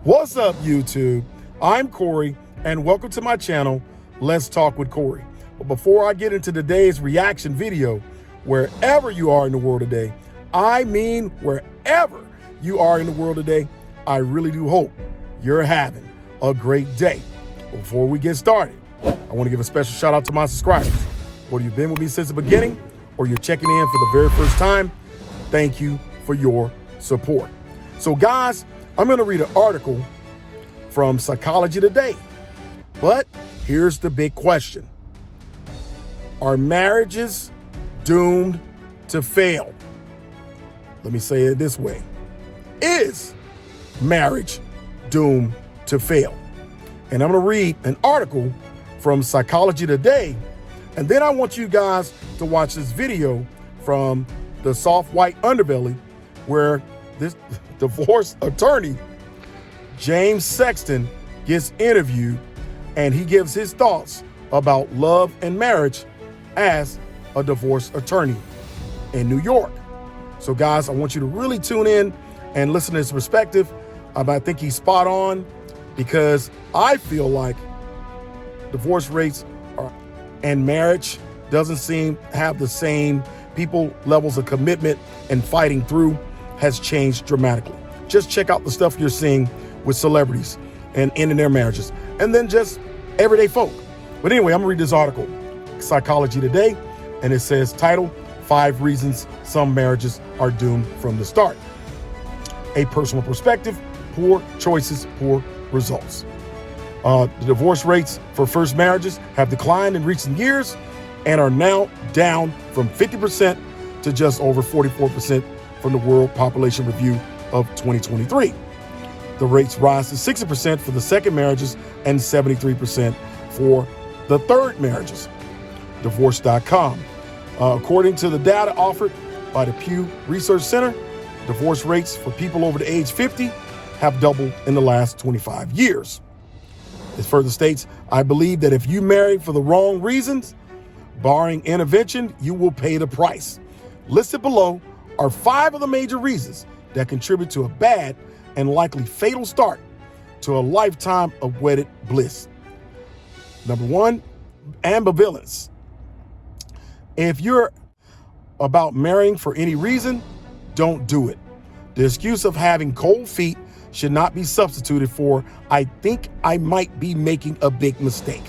What's up, YouTube? I'm Cory, and welcome to my channel, Let's Talk with Cory. But before I get into today's reaction video, wherever you are in the world today, I mean wherever you are in the world today, I really do hope you're having a great day. Before we get started, I want to give a special shout out to my subscribers. Whether you've been with me since the beginning or you're checking in for the very first time, thank you for your support. So guys, I'm going to read an article from Psychology Today. But here's the big question. Are marriages doomed to fail? Let me say it this way. Is marriage doomed to fail? And I'm going to read an article from Psychology Today. And then I want you guys to watch this video from the soft white underbelly where this divorce attorney, James Sexton, gets interviewed and he gives his thoughts about love and marriage as a divorce attorney in New York. So guys, I want you to really tune in and listen to his perspective. I think he's spot on because I feel like divorce rates and marriage doesn't seem to have the same people levels of commitment and fighting through has changed dramatically. Just check out the stuff you're seeing with celebrities and ending their marriages, and then just everyday folk. But anyway, I'm gonna read this article, Psychology Today, and it says, title, 5 Reasons Some Marriages Are Doomed from the Start. A personal perspective, poor choices, poor results. The divorce rates for first marriages have declined in recent years and are now down from 50% to just over 44% from the World Population Review of 2023. The rates rise to 60% for the second marriages and 73% for the third marriages. Divorce.com. According to the data offered by the Pew Research Center, divorce rates for people over the age 50 have doubled in the last 25 years. It further states, I believe that if you marry for the wrong reasons, barring intervention, you will pay the price. Listed below are 5 of the major reasons that contribute to a bad and likely fatal start to a lifetime of wedded bliss. Number 1, ambivalence. If you're about marrying for any reason, don't do it. The excuse of having cold feet should not be substituted for, I think I might be making a big mistake.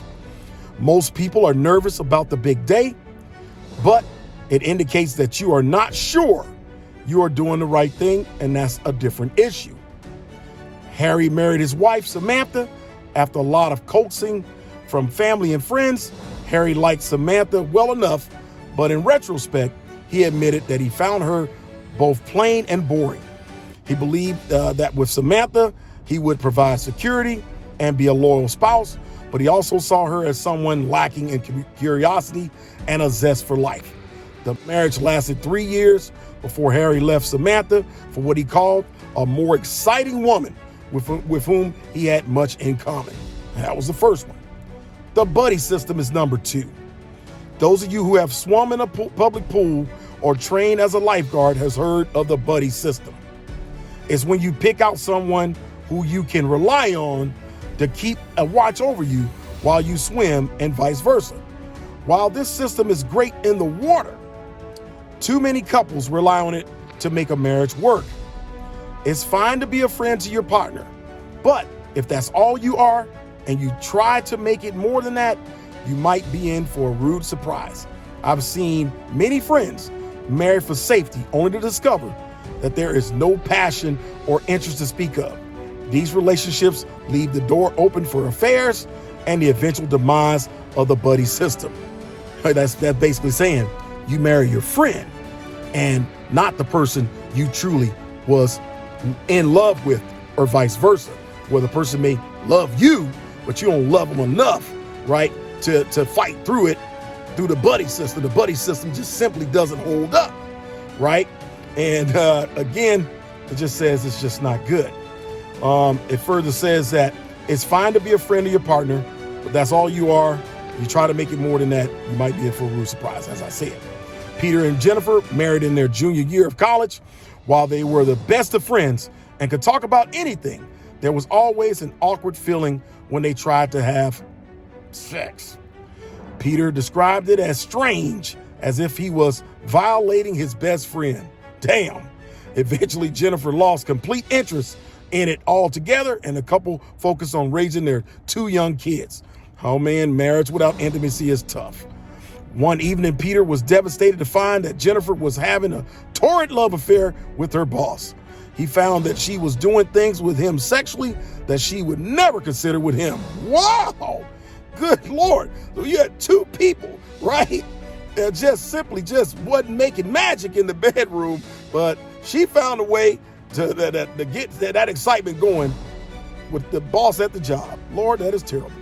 Most people are nervous about the big day, but it indicates that you are not sure you are doing the right thing, and that's a different issue. Harry married his wife, Samantha, after a lot of coaxing from family and friends. Harry liked Samantha well enough, but in retrospect, he admitted that he found her both plain and boring. He believed that with Samantha, he would provide security and be a loyal spouse, but he also saw her as someone lacking in curiosity and a zest for life. The marriage lasted 3 years before Harry left Samantha for what he called a more exciting woman with whom he had much in common. And that was the first one. The buddy system is number 2. Those of you who have swum in a public pool or trained as a lifeguard has heard of the buddy system. It's when you pick out someone who you can rely on to keep a watch over you while you swim and vice versa. While this system is great in the water, too many couples rely on it to make a marriage work. It's fine to be a friend to your partner, but if that's all you are and you try to make it more than that, you might be in for a rude surprise. I've seen many friends marry for safety only to discover that there is no passion or interest to speak of. These relationships leave the door open for affairs and the eventual demise of the buddy system. That's basically saying you marry your friend and not the person you truly was in love with, or vice versa, where the person may love you, but you don't love them enough, right, to fight through it through the buddy system. The buddy system just simply doesn't hold up, right? And again, it just says it's just not good. It further says that it's fine to be a friend of your partner, but that's all you are. You try to make it more than that, you might be in for a rude surprise, as I said. Peter and Jennifer married in their junior year of college. While they were the best of friends and could talk about anything, There was always an awkward feeling when they tried to have sex. Peter described it as strange, as if he was violating his best friend. Damn. Eventually, Jennifer lost complete interest in it altogether, and the couple focused on raising their 2 young kids. Oh man, marriage without intimacy is tough. One evening, Peter was devastated to find that Jennifer was having a torrid love affair with her boss. He found that she was doing things with him sexually that she would never consider with him. Wow! Good Lord. So you had 2 people, right? That just wasn't making magic in the bedroom, but she found a way to get that excitement going with the boss at the job. Lord, that is terrible.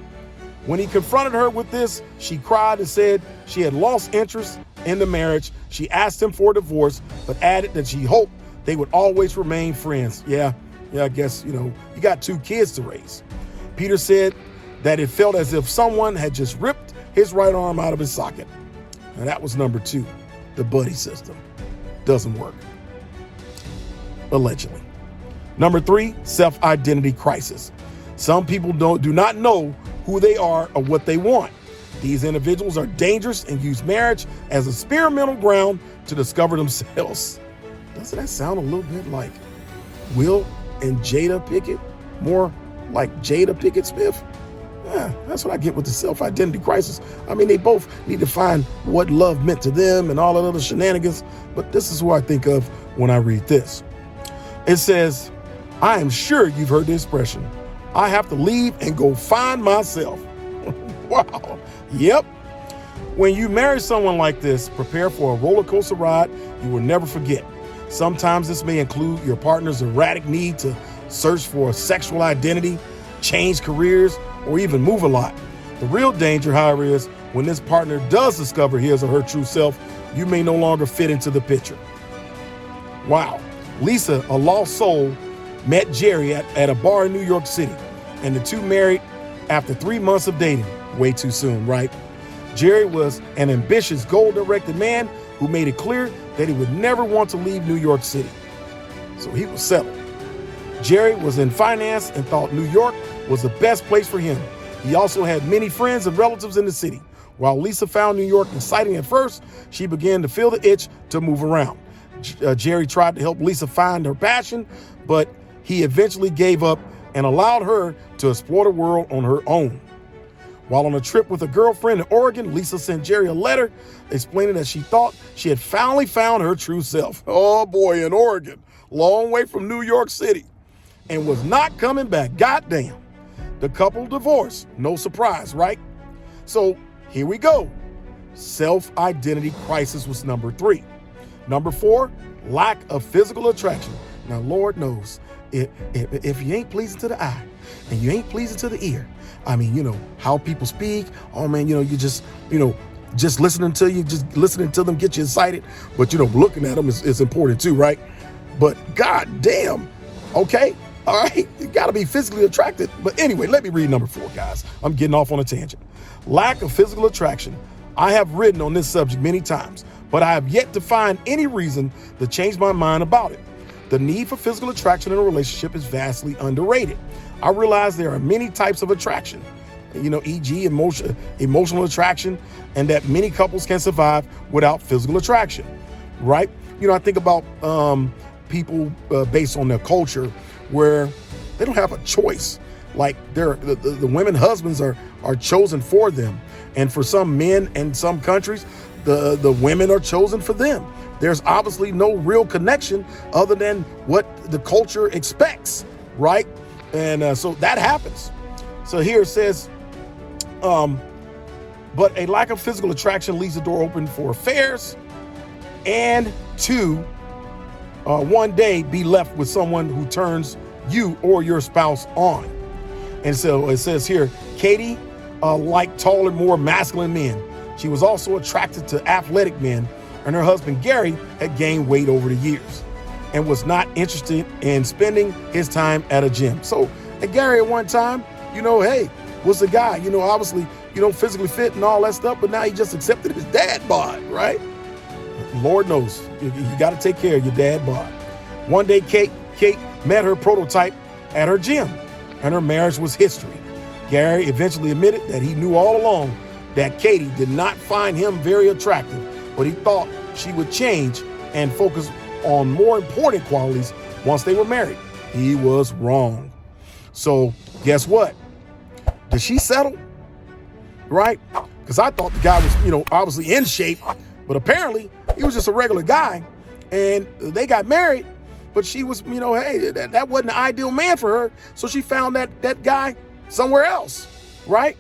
When he confronted her with this, she cried and said she had lost interest in the marriage. She asked him for a divorce, but added that she hoped they would always remain friends. Yeah, I guess, you got 2 kids to raise. Peter said that it felt as if someone had just ripped his right arm out of his socket. And that was number 2, the buddy system. Doesn't work. Allegedly. Number 3, self-identity crisis. Some people do not know who they are or what they want. These individuals are dangerous and use marriage as a experimental ground to discover themselves. Doesn't that sound a little bit like Will and Jada Pickett? More like Jada Pickett Smith? Yeah, that's what I get with the self-identity crisis. I mean, they both need to find what love meant to them and all that other shenanigans, but this is who I think of when I read this. It says, I am sure you've heard the expression, I have to leave and go find myself. Wow. Yep. When you marry someone like this, prepare for a roller coaster ride you will never forget. Sometimes this may include your partner's erratic need to search for a sexual identity, change careers, or even move a lot. The real danger, however, is when this partner does discover his or her true self, you may no longer fit into the picture. Wow. Lisa, a lost soul, met Jerry at a bar in New York City, and the 2 married after 3 months of dating. Way too soon, right? Jerry was an ambitious, goal-directed man who made it clear that he would never want to leave New York City. So he was settled. Jerry was in finance and thought New York was the best place for him. He also had many friends and relatives in the city. While Lisa found New York exciting at first, she began to feel the itch to move around. Jerry tried to help Lisa find her passion, but he eventually gave up and allowed her to explore the world on her own. While on a trip with a girlfriend in Oregon, Lisa sent Jerry a letter explaining that she thought she had finally found her true self. Oh boy, in Oregon, long way from New York City, and was not coming back. Goddamn. The couple divorced. No surprise, right? So here we go. Self-identity crisis was number 3. Number 4, lack of physical attraction. Now, Lord knows, if you ain't pleasing to the eye and you ain't pleasing to the ear, I mean, how people speak. Oh man, you just listening to them get you excited. But looking at them is important too, right? But god damn, okay, all right, you gotta be physically attracted. But anyway, let me read number 4, guys. I'm getting off on a tangent. Lack of physical attraction. I have written on this subject many times, but I have yet to find any reason to change my mind about it. The need for physical attraction in a relationship is vastly underrated. I realize there are many types of attraction, e.g. emotional attraction, and that many couples can survive without physical attraction, right? I think about people based on their culture where they don't have a choice. Like the women husbands are chosen for them. And for some men and some countries, the women are chosen for them. There's obviously no real connection other than what the culture expects, right? And so that happens. So here it says, but a lack of physical attraction leaves the door open for affairs and to one day be left with someone who turns you or your spouse on. And so it says here, Katie liked taller, more masculine men. She was also attracted to athletic men, and her husband, Gary, had gained weight over the years and was not interested in spending his time at a gym. So, and Gary at one time, hey, was the guy, obviously, physically fit and all that stuff, but now he just accepted his dad bod, right? Lord knows, you got to take care of your dad bod. One day, Kate met her prototype at her gym. and her marriage was history. Gary eventually admitted that he knew all along that Katie did not find him very attractive, but he thought she would change and focus on more important qualities once they were married. He was wrong. So guess what? Did she settle? Right? Because I thought the guy was, obviously in shape, but apparently he was just a regular guy, and they got married, but she was, hey, that wasn't the ideal man for her. So she found that guy somewhere else. Right?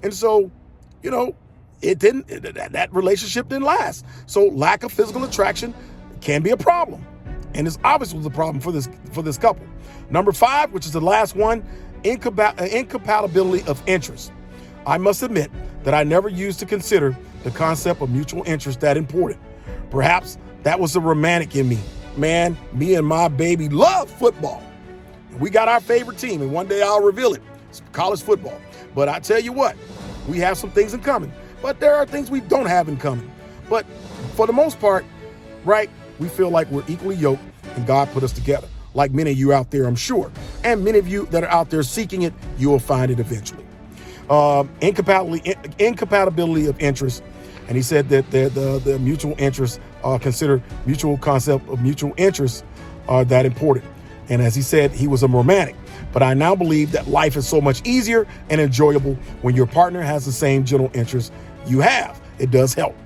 And so, that relationship didn't last. So lack of physical attraction can be a problem. And it's obviously the problem for this couple. Number 5, which is the last one, incompatibility of interest. I must admit that I never used to consider the concept of mutual interest that important. Perhaps that was the romantic in me. Man, me and my baby love football. We got our favorite team, and one day I'll reveal it. It's college football. But I tell you what, we have some things in common, but there are things we don't have in common. But for the most part, right, we feel like we're equally yoked, and God put us together. Like many of you out there, I'm sure. And many of you that are out there seeking it, you will find it eventually. Incompatibility of interest. And he said that the mutual interests, consider mutual concept of mutual interests are that important. And as he said, he was a romantic. But I now believe that life is so much easier and enjoyable when your partner has the same general interests you have. It does help.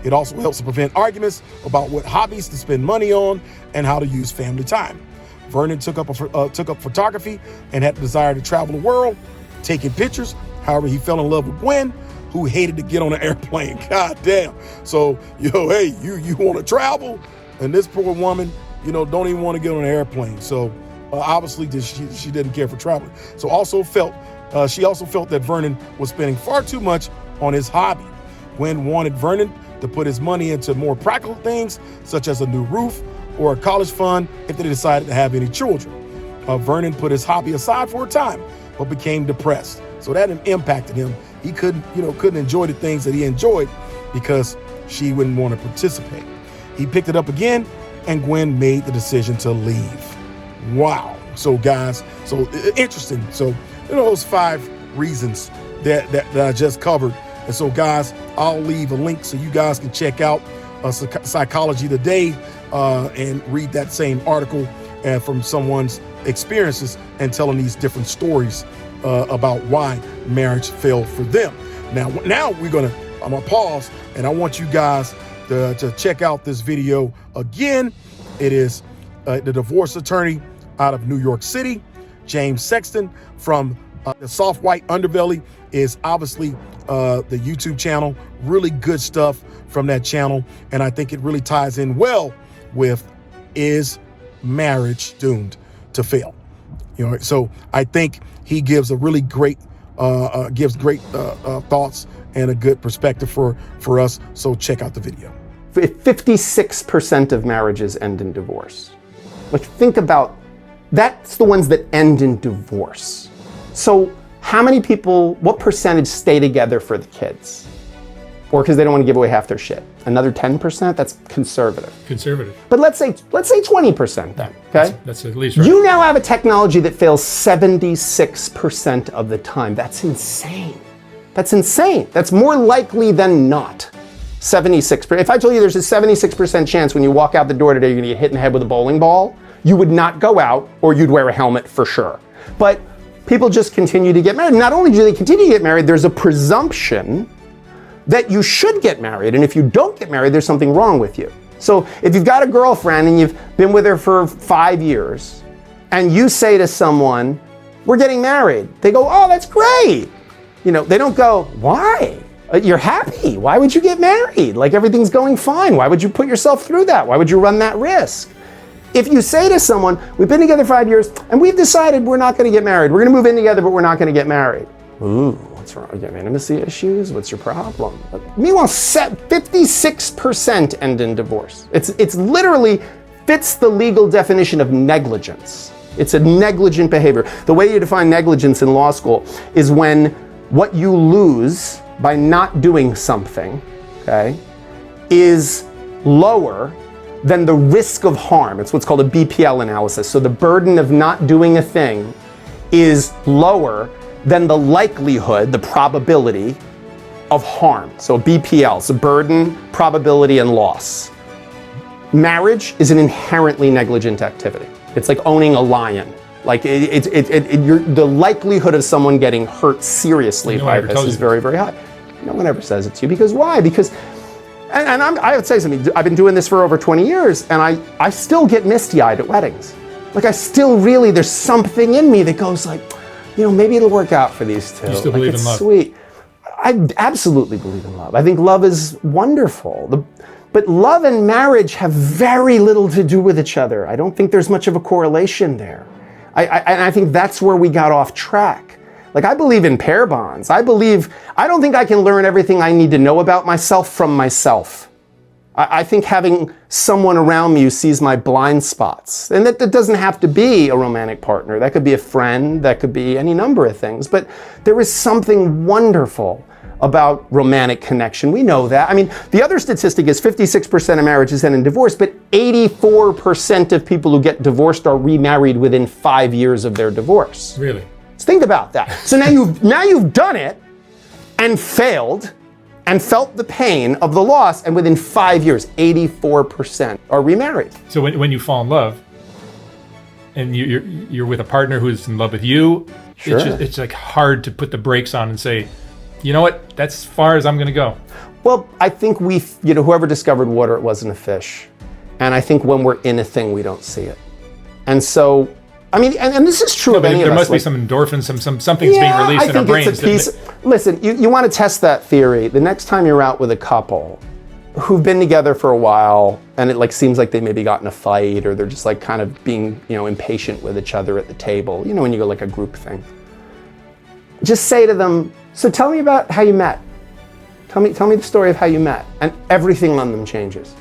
It also helps to prevent arguments about what hobbies to spend money on and how to use family time. Vernon took up photography and had the desire to travel the world, taking pictures. However, he fell in love with Gwen, who hated to get on an airplane. God damn. So, hey, you want to travel? And this poor woman, don't even want to get on an airplane. So obviously she didn't care for traveling. So she also felt that Vernon was spending far too much on his hobby. Gwen wanted Vernon to put his money into more practical things, such as a new roof or a college fund if they decided to have any children. Vernon put his hobby aside for a time, but became depressed. So that impacted him. He couldn't enjoy the things that he enjoyed because she wouldn't want to participate. He picked it up again, and Gwen made the decision to leave. Wow. So guys, so interesting. So those 5 reasons that I just covered. And so guys, I'll leave a link so you guys can check out Psychology Today and read that same article from someone's experiences and telling these different stories about why marriage failed for them. Now I'm gonna pause, and I want you guys to check out this video again. It is the divorce attorney out of New York City, James Sexton, from the Soft White Underbelly is obviously the YouTube channel. Really good stuff from that channel, and I think it really ties in well with, is marriage doomed to fail? So I think he gives a really great thoughts and a good perspective for us. So check out the video. 56% of marriages end in divorce. Like, think about, that's the ones that end in divorce. So how many people, what percentage stay together for the kids? Or because they don't want to give away half their shit? Another 10%? That's conservative. Conservative. But let's say 20% then, okay? That's at least right. You now have a technology that fails 76% of the time. That's insane. That's insane. That's more likely than not. 76%. If I told you there's a 76% chance when you walk out the door today you're gonna get hit in the head with a bowling ball, you would not go out, or you'd wear a helmet for sure. But people just continue to get married. Not only do they continue to get married, there's a presumption that you should get married. And if you don't get married, there's something wrong with you. So if you've got a girlfriend and you've been with her for 5 years, and you say to someone, we're getting married, they go, oh, that's great. They don't go, why? You're happy. Why would you get married? Like, everything's going fine. Why would you put yourself through that? Why would you run that risk? If you say to someone, we've been together 5 years and we've decided we're not going to get married. We're going to move in together, but we're not going to get married. Ooh, what's wrong? You have intimacy issues? What's your problem? Meanwhile, 56% end in divorce. It's literally fits the legal definition of negligence. It's a negligent behavior. The way you define negligence in law school is when what you lose by not doing something, okay, is lower than the risk of harm. It's what's called a BPL analysis. So the burden of not doing a thing is lower than the likelihood, the probability of harm. So BPL, so burden, probability, and loss. Marriage is an inherently negligent activity. It's like owning a lion. Like the likelihood of someone getting hurt seriously by this is very, very high. No one ever says it to you. Because why? Because, I would say something, I've been doing this for over 20 years, and I still get misty-eyed at weddings. Like I still really, there's something in me that goes like, maybe it'll work out for these two. You still believe in love? Sweet. I absolutely believe in love. I think love is wonderful. But love and marriage have very little to do with each other. I don't think there's much of a correlation there. And I think that's where we got off track. Like I believe in pair bonds. I don't think I can learn everything I need to know about myself from myself. I think having someone around me who sees my blind spots, and that doesn't have to be a romantic partner. That could be a friend, that could be any number of things. But there is something wonderful about romantic connection. We know that. I mean, the other statistic is 56% of marriages end in divorce, but 84% of people who get divorced are remarried within 5 years of their divorce. Really? So think about that. So now you've done it and failed and felt the pain of the loss, and within 5 years, 84% are remarried. So when you fall in love, and you're with a partner who's in love with you, sure. It's like hard to put the brakes on and say, you know what, that's as far as I'm gonna go. Well, I think whoever discovered water, it wasn't a fish. And I think when we're in a thing, we don't see it. And so, I mean, and this is true of any of us. There must be some endorphins, something's being released in our brains. Listen, you want to test that theory. The next time you're out with a couple who've been together for a while, and it like seems like they maybe got in a fight, or they're just like kind of being, impatient with each other at the table, when you go like a group thing. Just say to them, so tell me about how you met. Tell me the story of how you met. And everything on them changes.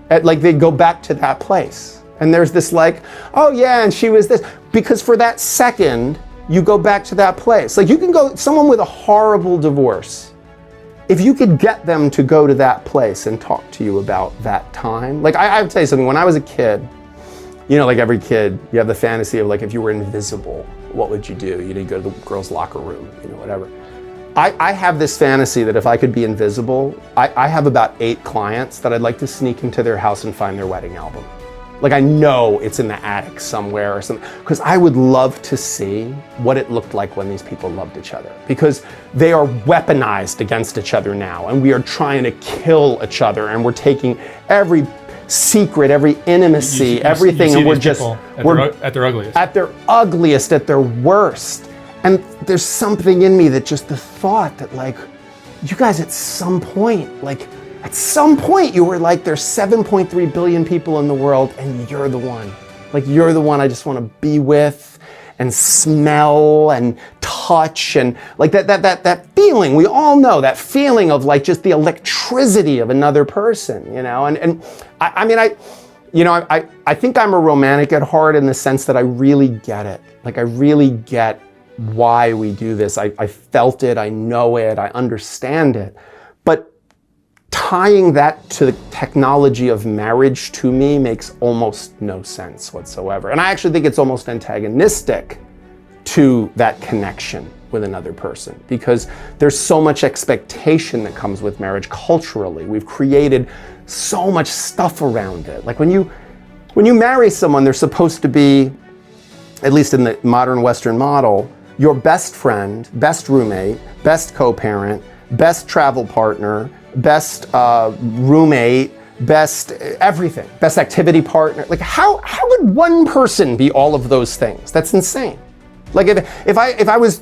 Like they go back to that place. And there's this like, oh yeah, and she was this. Because for that second, you go back to that place. Like you can go, someone with a horrible divorce, if you could get them to go to that place and talk to you about that time. Like I would tell you something, when I was a kid, like every kid, you have the fantasy of like, if you were invisible, what would you do? You'd go to the girls' locker room, whatever. I have this fantasy that if I could be invisible, I have about 8 clients that I'd like to sneak into their house and find their wedding album. Like I know it's in the attic somewhere or something, because I would love to see what it looked like when these people loved each other, because they are weaponized against each other now, and we are trying to kill each other, and we're taking every secret, every intimacy, everything, and we're at their ugliest. At their ugliest, at their worst. And there's something in me that just the thought that like, you guys at some point you were like, there's 7.3 billion people in the world and you're the one. Like you're the one I just want to be with and smell and touch, and like that feeling, we all know that feeling of like just the electricity of another person, and I mean, I think I'm a romantic at heart in the sense that I really get it. Like I really get why we do this. I felt it, I know it, I understand it. But tying that to the technology of marriage to me makes almost no sense whatsoever. And I actually think it's almost antagonistic to that connection with another person, because there's so much expectation that comes with marriage culturally. We've created so much stuff around it. Like when you marry someone, they're supposed to be, at least in the modern Western model, your best friend, best roommate, best co-parent, best travel partner, best roommate, best everything, best activity partner. Like how would one person be all of those things? That's insane. Like if I was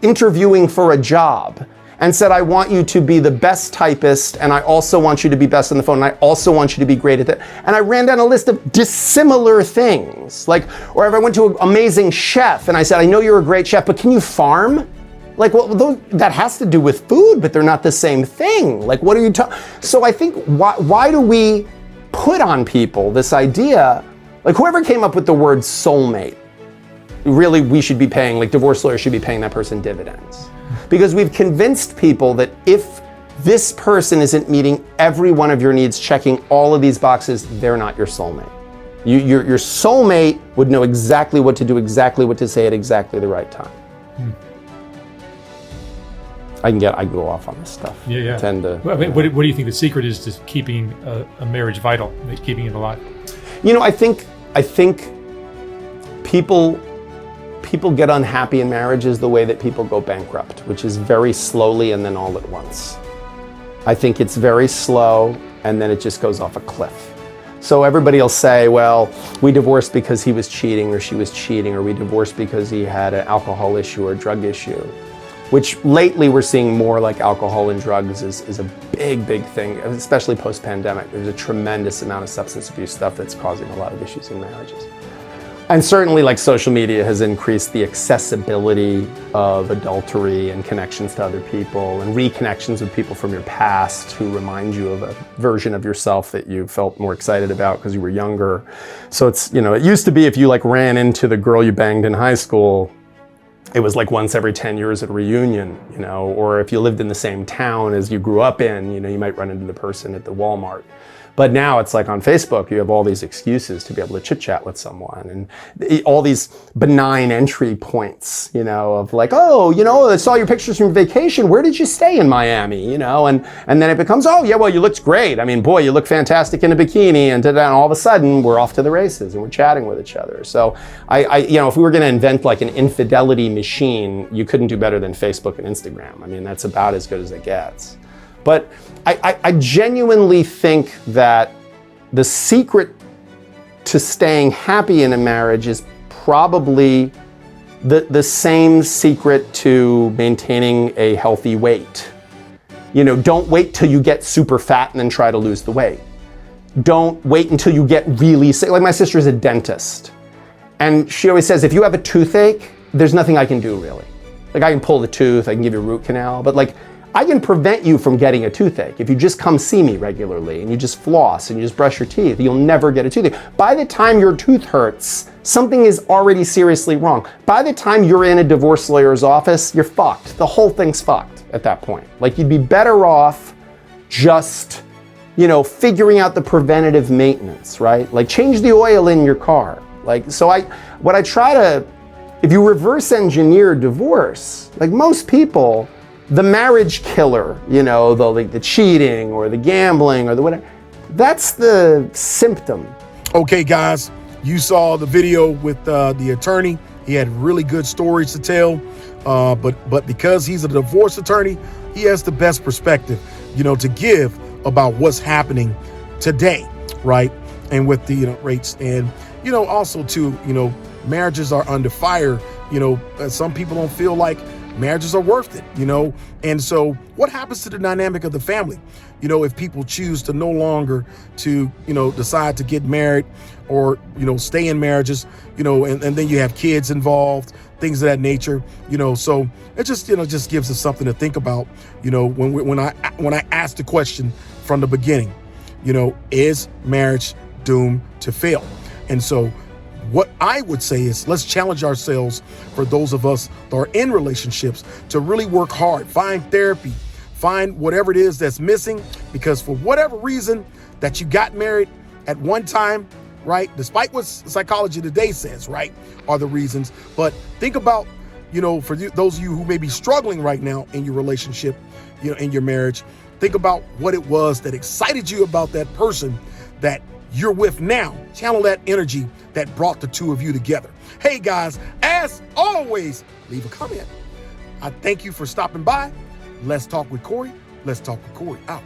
interviewing for a job and said, I want you to be the best typist, and I also want you to be best on the phone, and I also want you to be great at that, and I ran down a list of dissimilar things, like, or if I went to an amazing chef and I said, I know you're a great chef, but can you farm? Like, well, that has to do with food, but they're not the same thing. Like, what are you talking? So I think, why do we put on people this idea, like whoever came up with the word soulmate, really we should be paying, like divorce lawyers should be paying that person dividends. Because we've convinced people that if this person isn't meeting every one of your needs, checking all of these boxes, they're not your soulmate. Your soulmate would know exactly what to do, exactly what to say at exactly the right time. I can go off on this stuff. Yeah. What do you think the secret is to keeping a marriage vital, keeping it alive? I think people get unhappy in marriages the way that people go bankrupt, which is very slowly and then all at once. I think it's very slow and then it just goes off a cliff. So everybody will say, well, we divorced because he was cheating or she was cheating, or we divorced because he had an alcohol issue or a drug issue, which lately we're seeing more like alcohol and drugs is a big thing, especially post-pandemic. There's a tremendous amount of substance abuse stuff that's causing a lot of issues in marriages. And certainly like social media has increased the accessibility of adultery and connections to other people and reconnections with people from your past who remind you of a version of yourself that you felt more excited about because you were younger. So it's, it used to be if you like ran into the girl you banged in high school, it was like once every 10 years at a reunion, or if you lived in the same town as you grew up in, you might run into the person at the Walmart. But now it's like on Facebook, you have all these excuses to be able to chit chat with someone and all these benign entry points, of like, oh, I saw your pictures from vacation. Where did you stay in Miami? And then it becomes, oh yeah, well, you looked great. I mean, boy, you look fantastic in a bikini, and all of a sudden we're off to the races and we're chatting with each other. So if we were going to invent like an infidelity machine, you couldn't do better than Facebook and Instagram. I mean, that's about as good as it gets. But I genuinely think that the secret to staying happy in a marriage is probably the same secret to maintaining a healthy weight. Don't wait till you get super fat and then try to lose the weight. Don't wait until you get really sick. Like my sister's a dentist, and she always says, if you have a toothache, there's nothing I can do really. Like I can pull the tooth, I can give you a root canal, but like I can prevent you from getting a toothache. If you just come see me regularly and you just floss and you just brush your teeth, you'll never get a toothache. By the time your tooth hurts, something is already seriously wrong. By the time you're in a divorce lawyer's office, you're fucked. The whole thing's fucked at that point. Like you'd be better off just, figuring out the preventative maintenance, right? Like change the oil in your car. If you reverse engineer divorce, like most people, the marriage killer, the cheating or the gambling or the whatever, that's the symptom. Okay, guys, you saw the video with the attorney. He had really good stories to tell, but because he's a divorce attorney, he has the best perspective, to give about what's happening today, right? And with the rates, and also too, marriages are under fire. Some people don't feel like marriages are worth it, and so what happens to the dynamic of the family, if people choose to no longer to, decide to get married or, stay in marriages, and then you have kids involved, things of that nature, so it just gives us something to think about, when I asked the question from the beginning, is marriage doomed to fail? And so what I would say is let's challenge ourselves, for those of us that are in relationships, to really work hard, find therapy, find whatever it is that's missing, because for whatever reason that you got married at one time, right, despite what psychology today says, right, are the reasons. But think about, for those of you who may be struggling right now in your relationship, in your marriage, think about what it was that excited you about that person that you're with now. Channel that energy that brought the two of you together. Hey guys, as always, leave a comment. I thank you for stopping by. Let's talk with Cory. Let's talk with Cory out.